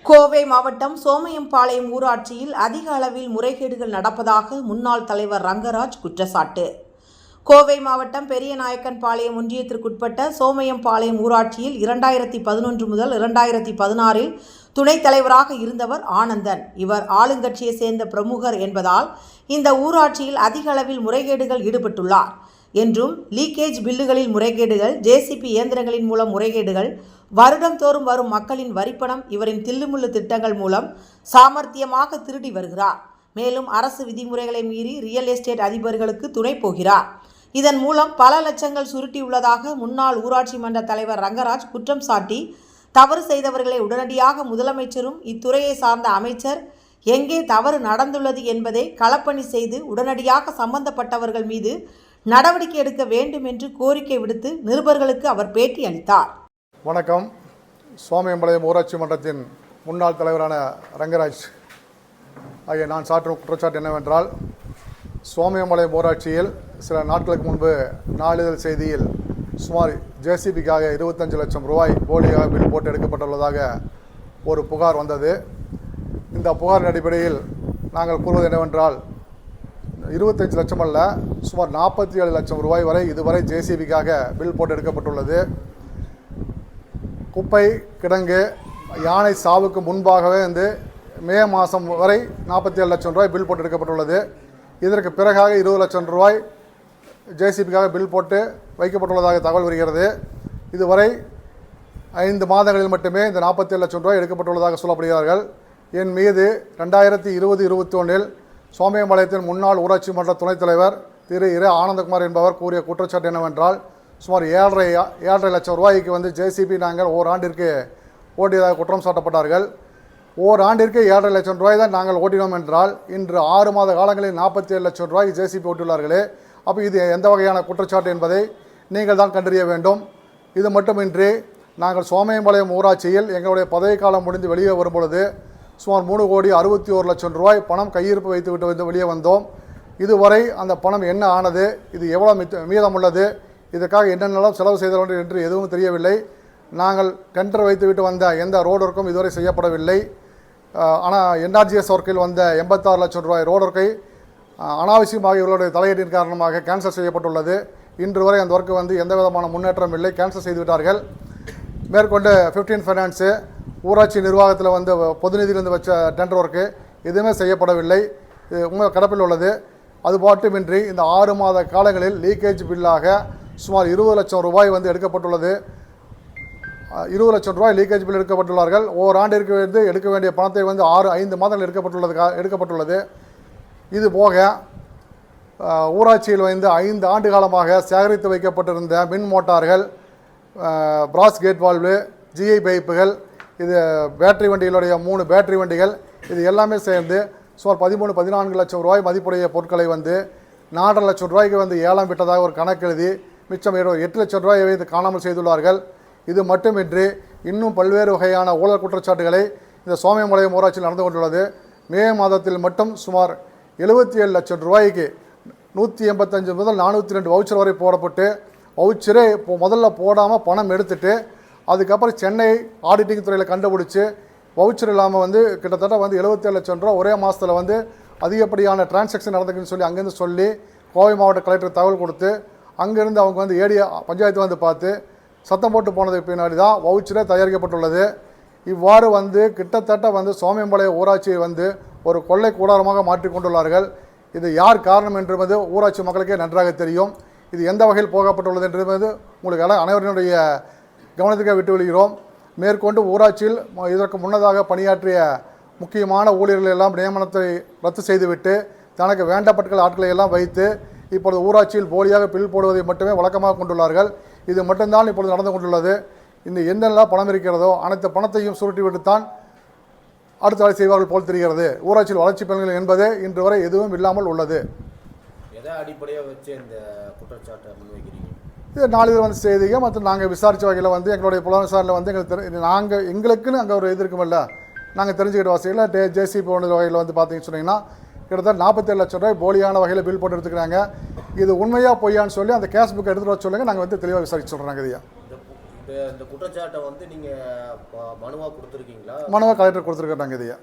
கோவை மாவட்டம் சோமையம்பாளையம் ஊராட்சியில் அதிக அளவில் முறைகேடுகள் நடப்பதாக முன்னாள் தலைவர் ரங்கராஜ் குற்றச்சாட்டு. கோவை மாவட்டம் பெரியநாயக்கன்பாளையம் ஒன்றியத்திற்குட்பட்ட சோமையம்பாளையம் ஊராட்சியில் 2011 முதல் 2016 துணைத் தலைவராக இருந்தவர் ஆனந்தன். இவர் ஆளுங்கட்சியை சேர்ந்த பிரமுகர் என்பதால் இந்த ஊராட்சியில் அதிக அளவில் முறைகேடுகள் ஈடுபட்டுள்ளார் என்றும், லீக்கேஜ் பில்லுகளில் முறைகேடுகள், ஜேசிபி இயந்திரங்களின் மூலம் முறைகேடுகள், வருடம் தோறும் வரும் மக்களின் வரிப்பணம் இவரின் தில்லுமுள்ளு திட்டங்கள் மூலம் சாமர்த்தியமாக திருடி வருகிறார். மேலும் அரசு விதிமுறைகளை மீறி ரியல் எஸ்டேட் அதிபர்களுக்கு துணை போகிறார். இதன் மூலம் பல லட்சங்கள் சுருட்டியுள்ளதாக முன்னாள் ஊராட்சி மன்ற தலைவர் ரங்கராஜ் குற்றம் சாட்டி, தவறு செய்தவர்களை உடனடியாக முதலமைச்சரும் இத்துறையை சார்ந்த அமைச்சர் எங்கே தவறு நடந்துள்ளது என்பதை களப்பணி செய்து உடனடியாக சம்பந்தப்பட்டவர்கள் மீது நடவடிக்கை எடுக்க வேண்டும் என்று கோரிக்கை விடுத்து நிருபர்களுக்கு அவர் பேட்டி அளித்தார். வணக்கம். சோமையம்பாளையம் ஊராட்சி மன்றத்தின் முன்னாள் தலைவரான ரங்கராஜ் ஆகிய நான் சாற்றும் குற்றச்சாட்டு என்னவென்றால், சோமையம்பாளையம் ஊராட்சியில் சில நாட்களுக்கு முன்பு நாளிதழ் செய்தியில் சுமார் ஜேசிபிக்காக 25 லட்சம் ரூபாய் போலியாக பில் போட்டு எடுக்கப்பட்டுள்ளதாக ஒரு புகார் வந்தது. இந்த புகாரின் அடிப்படையில் நாங்கள் கூறுவது என்னவென்றால், 25 லட்சம் அல்ல, சுமார் 47 லட்சம் ரூபாய் வரை இதுவரை ஜேசிபிக்காக பில் போட்டு எடுக்கப்பட்டுள்ளது. குப்பை கிடங்கு யானை சாவுக்கு முன்பாகவே மே மாதம் வரை 47 லட்சம் ரூபாய் பில் போட்டு எடுக்கப்பட்டுள்ளது. இதற்கு பிறகாக 20 லட்சம் ரூபாய் ஜேசிபிக்காக பில் போட்டு வைக்கப்பட்டுள்ளதாக தகவல் வருகிறது. இதுவரை 5 மாதங்களில் மட்டுமே இந்த 47 லட்சம் ரூபாய் எடுக்கப்பட்டுள்ளதாக சொல்லப்படுகிறார்கள். என் மீது 2020-21 சோமையம்பாளையத்தின் முன்னாள் ஊராட்சி மன்ற துணைத் தலைவர் திரு ஆனந்தகுமார் என்பவர் கூறிய குற்றச்சாட்டு என்னவென்றால், சுமார் 7.5 லட்சம் ரூபாய்க்கு ஜேசிபி நாங்கள் ஓராண்டிற்கு ஓட்டியதாக குற்றம் சாட்டப்பட்டார்கள். ஓராண்டிற்கு 7.5 லட்சம் ரூபாய் தான் நாங்கள் ஓட்டினோம் என்றால், இன்று 6 மாத காலங்களில் 47 லட்சம் ரூபாய்க்கு ஜேசிபி ஓட்டியுள்ளார்களே. அப்போ இது எந்த வகையான குற்றச்சாட்டு என்பதை நீங்கள் தான் கண்டறிய வேண்டும். இது மட்டுமின்றி நாங்கள் சோமையம்பாளையம் ஊராட்சியில் எங்களுடைய பதவிக்காலம் முடிந்து வெளியே வரும்பொழுது சுமார் 3,61,00,000 ரூபாய் பணம் கையிருப்பு வைத்துவிட்டு வெளியே வந்தோம். இதுவரை அந்த பணம் என்ன ஆனது, இது எவ்வளோ மீதம் உள்ளது, இதற்காக என்னென்னலாம் செலவு செய்தோம் என்று எதுவும் தெரியவில்லை. நாங்கள் டெண்டர் வைத்துவிட்டு வந்த எந்த ரோடு ஒர்க்கும் இதுவரை செய்யப்படவில்லை. ஆனால் என்ஆர்ஜிஎஸ் ஒர்க்கில் வந்த 86 லட்சம் ரூபாய் ரோடு ஒர்க்கை அனாவசியமாக இவர்களுடைய தலையீட்டின் காரணமாக கேன்சல் செய்யப்பட்டுள்ளது. இன்று வரை அந்த ஒர்க்கு எந்த விதமான முன்னேற்றம் இல்லை, கேன்சல் செய்துவிட்டார்கள். மேற்கொண்டு 15 ஃபைனான்ஸு ஊராட்சி நிர்வாகத்தில் பொது நிதியிலிருந்து வச்ச டெண்டர் ஒர்க்கு எதுவுமே செய்யப்படவில்லை. இது உண்மை கடப்பில் உள்ளது. அது மட்டுமின்றி இந்த 6 மாத காலங்களில் லீக்கேஜ் பில்லாக சுமார் 20 லட்சம் ரூபாய் எடுக்கப்பட்டுள்ளது. 20 லட்சம் ரூபாய் லீக்கேஜ் பில் எடுக்கப்பட்டுள்ளார்கள். ஓராண்டிற்கு எடுக்க வேண்டிய பணத்தை 5 மாதங்கள் எடுக்கப்பட்டுள்ளது. இது போக ஊராட்சியில் 5 ஆண்டு காலமாக சேகரித்து வைக்கப்பட்டிருந்த மின் மோட்டார்கள், பிராஸ் கேட் வால்வு, ஜிஐ பைப்புகள், இது பேட்டரி வண்டிகளுடைய 3 பேட்டரி வண்டிகள், இது எல்லாமே சேர்ந்து சுமார் 13-14 லட்சம் ரூபாய் மதிப்புடைய பொருட்களை 4.5 லட்சம் ரூபாய்க்கு ஏலம் விட்டதாக ஒரு கணக்கு எழுதி மிச்சம் 8 லட்சம் ரூபாயை காணாமல் செய்துள்ளார்கள். இது மட்டுமின்றி இன்னும் பல்வேறு வகையான ஊழல் குற்றச்சாட்டுகளை இந்த சோமையம்பாளையம் ஊராட்சியில் நடந்து கொண்டுள்ளது. மே மாதத்தில் மட்டும் சுமார் 77 லட்சம் ரூபாய்க்கு 185 முதல் 402 வவுச்சர் வரை போடப்பட்டு, வவுச்சரே முதல்ல போடாமல் பணம் எடுத்துட்டு அதுக்கப்புறம் சென்னை ஆடிட்டிங் துறையில் கண்டுபிடிச்சி வவுச்சர் இல்லாமல் கிட்டத்தட்ட 77 லட்சம் ரூபா ஒரே மாதத்தில் அதிகப்படியான டிரான்சாக்ஷன் நடந்துக்குன்னு சொல்லி அங்கேருந்து சொல்லி கோவை மாவட்ட கலெக்டர் தகவல் கொடுத்து, அங்கேருந்து அவங்க ஏடியா பஞ்சாயத்து பார்த்து சத்தம் போட்டு போனதுக்கு பின்னாடி தான் வவுச்சரே தயாரிக்கப்பட்டுள்ளது. இவ்வாறு கிட்டத்தட்ட சோமையம்பாளையம் ஊராட்சியை ஒரு கொள்ளை கூடாரமாக மாற்றிக்கொண்டுள்ளார்கள். இது யார் காரணம் என்பது ஊராட்சி மக்களுக்கே நன்றாக தெரியும். இது எந்த வகையில் போகப்பட்டுள்ளது என்பது உங்களுக்கு அனைவரினுடைய கவனத்துக்கு விட்டு விடுகிறோம். மேற்கொண்டு ஊராட்சியில் இதற்கு முன்னதாக பணியாற்றிய முக்கியமான ஊழியர்கள் எல்லாம் நியமனத்தை ரத்து செய்துவிட்டு தனக்கு வேண்டப்பட்ட ஆட்களை எல்லாம் வைத்து இப்பொழுது ஊராட்சியில் போலியாக பில் போடுவதை மட்டுமே வழக்கமாக கொண்டுள்ளார்கள். இது மட்டும்தான் இப்பொழுது நடந்து கொண்டுள்ளது. இந்த என்னெல்லாம் பணம் இருக்கிறதோ அனைத்து பணத்தையும் சுருட்டிவிட்டுத்தான் அடுத்த வேலை செய்வார்கள் போல் தெரிகிறது. ஊராட்சியில் வளர்ச்சி பணிகள் என்பது இன்று வரை எதுவும் இல்லாமல் உள்ளது. எதை அடிப்படையாக வச்சு இந்த குற்றச்சாட்டை முன்வைக்கிறீங்க? இது நாளிதழ் செய்திகள் மற்றும் நாங்கள் விசாரித்த வகையில் எங்களுடைய புலன் விசாரணையில் எங்களுக்குன்னு அங்கே ஒரு இது இருக்குமில்ல, நாங்கள் தெரிஞ்சுக்கிட்ட வசதியில் ஜேசிபி போன்ற வகையில் பார்த்தீங்கன்னு சொன்னீங்கன்னா கிட்டத்தட்ட 47 லட்சம் ரூபாய் போலியான வகையில் பில் போட்டு எடுத்துக்கிறாங்க. இது உண்மையாக பொய்யான்னு சொல்லி அந்த கேஸ் புக் எடுத்துகிட்டு வர சொல்லுங்கள், நாங்கள் தெளிவாக விசாரிச்சு சொல்கிறாங்க. இதையா இப்போ இந்த குற்றச்சாட்டை வந்து நீங்கள் மனுவாக கொடுத்துருக்கீங்களா? மனுவாக கலெக்டர் கொடுத்துருக்குறாங்க. இதையா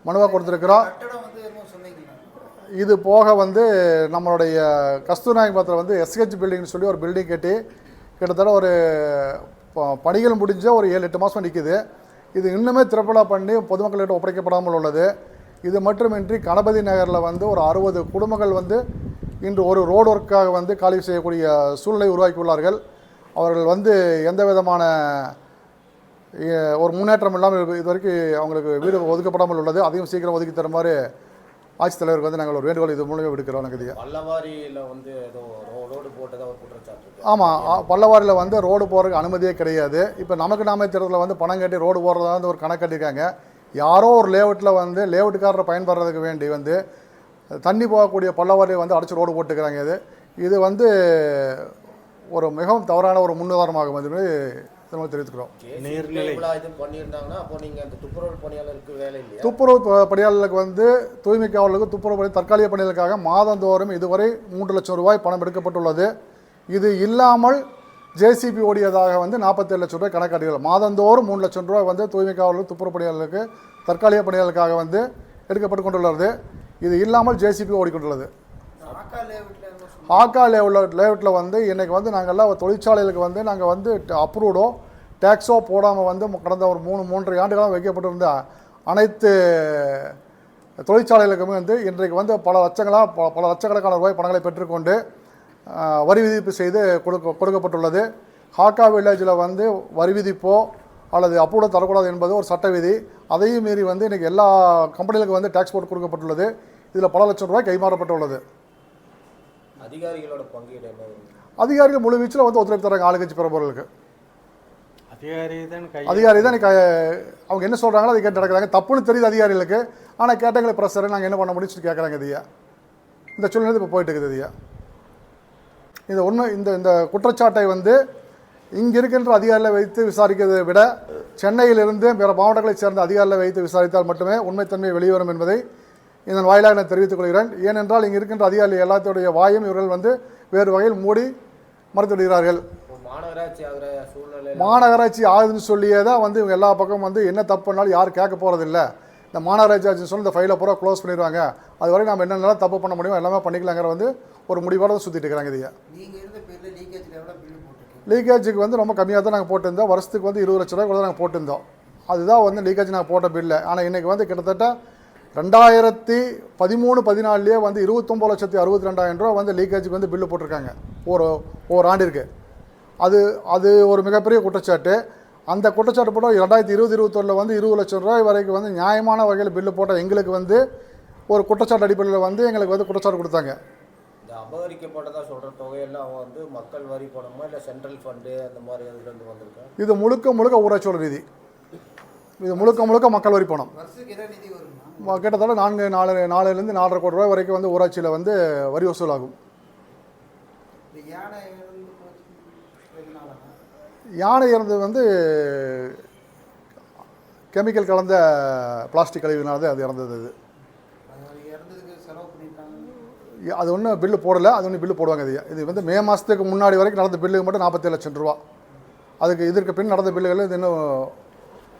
மனுவாக கொடுத்துருக்குறோம். இது போக வந்து நம்மளுடைய கஸ்தூர்நாயகபுரத்தில் வந்து எஸ்ஹெச் பில்டிங்னு சொல்லி ஒரு பில்டிங் கட்டி கிட்டத்தட்ட ஒரு பணிகள் முடிஞ்ச ஒரு 7-8 மாதம் நிற்குது. இது இன்னுமே திறப்பலா பண்ணி பொதுமக்களிடம் ஒப்படைக்கப்படாமல் உள்ளது. இது மட்டுமின்றி கணபதி நகரில் வந்து ஒரு 60 குடும்பங்கள் வந்து இன்று ஒரு ரோடு ஒர்க்காக வந்து காலி செய்யக்கூடிய சூழ்நிலை உருவாக்கியுள்ளார்கள். அவர்கள் வந்து எந்த விதமான ஒரு முன்னேற்றம் இல்லாமல் இதுவரைக்கும் அவங்களுக்கு வீடு ஒதுக்கப்படாமல் உள்ளது. அதையும் சீக்கிரம் ஒதுக்கி தருமாறு ஆட்சித்தலைவருக்கு வந்து நாங்கள் ஒரு வேண்டுகோள் இது மூலமே விடுக்கிறோம். எனக்கு பல்லவாரியில் வந்து ஏதோ ரோடு போட்டதாக ஒரு குற்றச்சாட்டு. ஆமாம், பல்லவாரியில் வந்து ரோடு போகிறதுக்கு அனுமதியே கிடையாது. இப்போ நமக்கு நாமே தேர்தலில் வந்து பணம் கட்டி ரோடு போடுறதா வந்து ஒரு கணக்கு கட்டியிருக்காங்க. யாரோ ஒரு லேஅவுட்டில் வந்து லேஅவுட்டுக்காரரை பயன்படுறதுக்கு வேண்டி வந்து தண்ணி போகக்கூடிய பல்லவாரியை வந்து அடைச்சி ரோடு போட்டுக்கிறாங்க. இது வந்து ஒரு மிகவும் தவறான ஒரு முன்னுதாரணமாகும் என்று தெரிவித்துக்கிறோம். துப்புரவு பணியாளர்களுக்கு வந்து தூய்மை காவலர்களுக்கு துப்புரவு பணி தற்காலிக பணிகளுக்காக மாதந்தோறும் இதுவரை 3 லட்சம் ரூபாய் பணம் எடுக்கப்பட்டுள்ளது. இது இல்லாமல் ஜேசிபி ஓடியதாக வந்து 47 லட்சம் ரூபாய் கணக்காட்டுகள். மாதந்தோறும் 3 லட்சம் ரூபாய் வந்து தூய்மை காவலர்கள் துப்புரவு பணியாளர்களுக்கு தற்காலிக பணியாளர்களுக்காக வந்து எடுக்கப்பட்டு கொண்டுள்ளது. இது இல்லாமல் ஜேசிபி ஓடிக்கொண்டுள்ளது. ஹாக்கா லேஅவுட்டில் வந்து இன்றைக்கி வந்து நாங்கள்லாம் தொழிற்சாலைகளுக்கு வந்து நாங்கள் வந்து அப்ரூவ்டோ டேக்ஸோ போடாமல் வந்து கடந்த ஒரு 3-3.5 ஆண்டுகளாக வைக்கப்பட்டிருந்த அனைத்து தொழிற்சாலைகளுக்குமே வந்து இன்றைக்கு வந்து பல லட்சக்கணக்கான ரூபாய் பணங்களை பெற்றுக்கொண்டு வரி விதிப்பு செய்து கொடுக்கப்பட்டுள்ளது. ஹாக்கா வில்லேஜில் வந்து வரி விதிப்போ அல்லது அப்ரூவ்டோ தரக்கூடாது என்பது ஒரு சட்ட விதி. அதையும் மீறி வந்து இன்றைக்கி எல்லா கம்பெனிகளுக்கும் வந்து டேக்ஸ் போட்டு கொடுக்கப்பட்டுள்ளது. இதில் பல லட்சம் ரூபாய் கைமாறப்பட்டுள்ளது. அதிகாரிகளோட பங்கீடு என்ன? அதிகாரிகள் முழு வீச்சில் வந்து ஒத்துழைப்பு தராங்க ஆளுங்கட்சி பெறுபவர்களுக்கு. அதிகாரி தான் அவங்க என்ன சொல்கிறாங்களோ அதை கேட்டு நடக்கிறாங்க. தப்புன்னு தெரியுது அதிகாரிகளுக்கு. ஆனால் கேட்டங்களை ப்ரெஷர் நாங்கள் என்ன பண்ண முடியும்னு கேட்குறாங்க. இதையா இந்த சூழ்நிலை இப்போ போயிட்டு இருக்குது. இதையா இந்த உண்மை இந்த குற்றச்சாட்டை வந்து இங்கே இருக்கின்ற அதிகாரிகளை வைத்து விசாரிக்கிறதை விட சென்னையிலிருந்து பிற மாவட்டங்களைச் சேர்ந்த அதிகாரிகளை வைத்து விசாரித்தால் மட்டுமே உண்மைத்தன்மை வெளிவரும் என்பதை இதன் வாயிலாக நான் தெரிவித்துக் கொள்கிறேன். ஏனென்றால் இங்கே இருக்கின்ற அதிகாரிகள் எல்லாத்துடைய வாயும் இவர்கள் வந்து வேறு வகையில் மூடி மறைத்து விடுகிறார்கள். மாநகராட்சி ஆகுதுன்னு சொல்லியே தான் வந்து இவங்க எல்லா பக்கமும் வந்து என்ன தப்பு பண்ணாலும் யாரும் கேட்க போகிறதில்ல. இந்த மாநகராட்சி ஆச்சுன்னு சொல்லி இந்த ஃபைலை பூரா க்ளோஸ் பண்ணிடுவாங்க. அது வரை நம்ம என்னென்னலாம் தப்பு பண்ண முடியும் எல்லாமே பண்ணிக்கலாங்கிற வந்து ஒரு முடிவோடு தான் சுற்றிட்டு இருக்கிறாங்க. இதையா லீக்கேஜுக்கு வந்து ரொம்ப கம்மியாக தான் நாங்கள் போட்டிருந்தோம். வருஷத்துக்கு வந்து 20 லட்ச ரூபாய் கூட நாங்கள் போட்டிருந்தோம். அதுதான் வந்து லீக்கேஜ் நாங்கள் போட்ட பில்லு. ஆனால் இன்றைக்கி வந்து கிட்டத்தட்ட 2013-14 வந்து 29,62,200 ரூபா வந்து லீக்கேஜுக்கு வந்து பில்லு போட்டிருக்காங்க ஒரு ஆண்டிற்கு. அது ஒரு மிகப்பெரிய குற்றச்சாட்டு. அந்த குற்றச்சாட்டு போட்டால் 2020-21 வந்து 20 லட்சம் ரூபாய் வரைக்கும் வந்து நியாயமான வகையில் பில்லு போட்டால் எங்களுக்கு வந்து ஒரு குற்றச்சாட்டு அடிப்படையில் வந்து எங்களுக்கு வந்து குற்றச்சாட்டு கொடுத்தாங்க. இந்த அபகரிக்கப்பட்டதாக சொல்கிற தொகையெல்லாம் வந்து மக்கள் வரி பணமா இல்லை சென்ட்ரல் ஃபண்டு அந்த மாதிரி அதுலேருந்து வந்திருக்காங்க? இது முழுக்க ஊராட்சியோட நிதி. இது முழுக்க மக்கள் வரி பணம். கிட்டத்தட்ட 4-4.5 கோடி ரூபாய் வரைக்கும் வந்து ஊராட்சியில் வந்து வரி வசூலாகும். யானை இறந்தது வந்து கெமிக்கல் கலந்த பிளாஸ்டிக் கழிவுனால அது இறந்தது. அது ஒன்றும் பில்லு போடலை. அது ஒன்றும் பில்லு போடுவாங்க. இது வந்து மே மாதத்துக்கு முன்னாடி வரைக்கும் நடந்த பில்லுக்கு மட்டும் 47 லட்சம் ரூபா. இதற்கு பின் நடந்த பில்லுகள் இது இன்னும்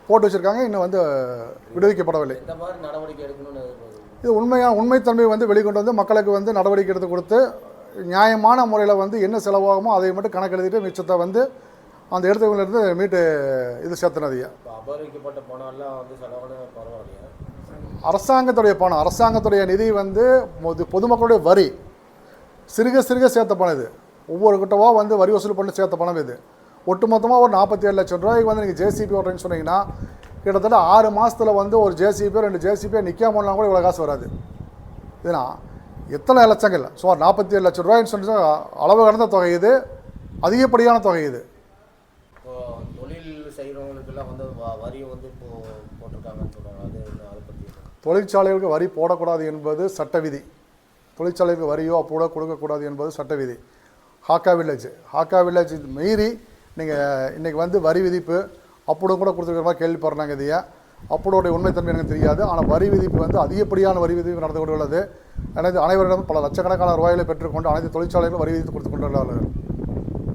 போட்டு வச்சுருக்காங்க. இன்னும் வந்து விடுவிக்கப்படவில்லை. இது உண்மைத்தன்மை வந்து வெளிக்கொண்டு வந்து மக்களுக்கு வந்து நடவடிக்கை எடுத்து கொடுத்து நியாயமான முறையில் வந்து என்ன செலவாகுமோ அதை மட்டும் கணக்கு எழுதிட்டு மிச்சத்தை வந்து அந்த இடத்துலேருந்து மீட்டு இது சேர்த்துனதையா. அபகரிக்கப்பட்ட பணம்லாம் வந்து செலவான பரவாயில்லையா? அரசாங்கத்துடைய பணம், அரசாங்கத்துடைய நிதி வந்து பொதுமக்களுடைய வரி சிறுக சேர்த்த பணம். இது ஒவ்வொரு கிட்டவோ வந்து வரி வசூல் பண்ணி சேர்த்த பணம். இது ஒட்டுமொத்தமாக ஒரு 47 லட்சம் ரூபாய்க்கு வந்து நீங்கள் ஜேசிபி ஓட்டுறேன்னு சொன்னீங்கன்னா கிட்டத்தட்ட 6 மாதத்தில் வந்து ஒரு ஜேசிபியோ 2 ஜேசிபியோ நிற்காமலாம் கூட இவ்வளோ காசு வராது. இதுனா எத்தனை லட்சங்கள் சுமார் 47 லட்சம் ரூபாய்ன்னு சொல்லி அளவு கடந்த தொகை. இது அதிகப்படியான தொகை. இது தொழில் செய்கிறவங்களுக்கெல்லாம் வந்து வரி வந்து போட்டிருக்காங்கன்னு சொல்கிறாங்க. அதை பற்றி தொழிற்சாலைகளுக்கு வரி போடக்கூடாது என்பது சட்ட விதி. தொழிற்சாலைகளுக்கு வரியோ அப்போ கொடுக்கக்கூடாது என்பது சட்ட விதி. ஹாக்கா வில்லேஜ் மீறி நீங்கள் இன்றைக்கி வந்து வரி விதிப்பு அப்போது கூட கொடுத்துருக்கிற மாதிரி கேள்விப்படுறாங்க. இதையா அப்போடைய உண்மைத்தன்மை எனக்கு தெரியாது. ஆனால் வரி விதிப்பு வந்து அதிகப்படியான வரி விதிப்பு நடந்து கொண்டு உள்ளது. அனைவரிடம் பல லட்சக்கணக்கான ரூபாய்களை பெற்றுக்கொண்டு அனைத்து தொழிற்சாலைகளும் வரி விதித்து கொடுத்து கொண்டுள்ளார்கள்.